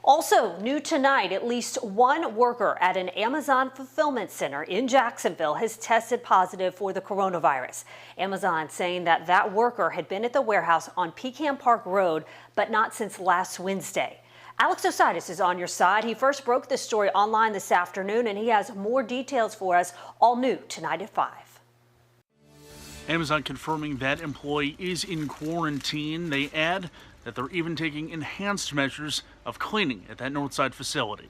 Also, new tonight, at least one worker at an Amazon fulfillment center in Jacksonville has tested positive for the coronavirus. Amazon saying that worker had been at the warehouse on Pecan Park Road, but not since last Wednesday. Alex Ositis is on your side. He first broke this story online this afternoon, and he has more details for us, all new tonight at 5. Amazon confirming that employee is in quarantine. They add that they're even taking enhanced measures of cleaning at that Northside facility.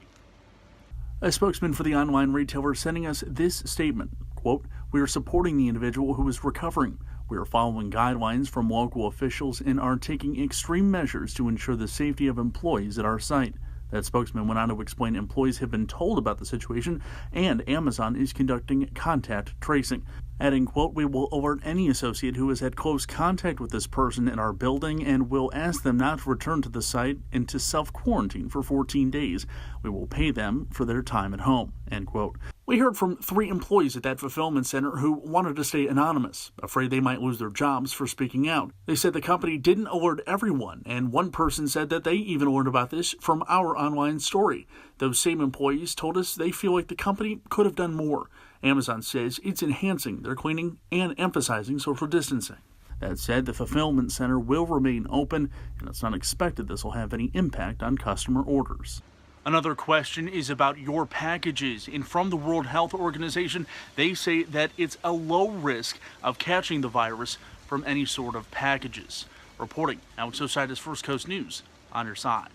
A spokesman for the online retailer sending us this statement, quote, "We are supporting the individual who is recovering. We are following guidelines from local officials and are taking extreme measures to ensure the safety of employees at our site." That spokesman went on to explain employees have been told about the situation and Amazon is conducting contact tracing. Adding, quote, "We will alert any associate who has had close contact with this person in our building and will ask them not to return to the site and to self-quarantine for 14 days. We will pay them for their time at home," end quote. We heard from 3 employees at that fulfillment center who wanted to stay anonymous, afraid they might lose their jobs for speaking out. They said the company didn't alert everyone, and one person said that they even learned about this from our online story. Those same employees told us they feel like the company could have done more. Amazon says it's enhancing their cleaning and emphasizing social distancing. That said, the fulfillment center will remain open, and it's not expected this will have any impact on customer orders. Another question is about your packages. And from the World Health Organization, they say that it's a low risk of catching the virus from any sort of packages. Reporting, Alex Ositis, First Coast News, on your side.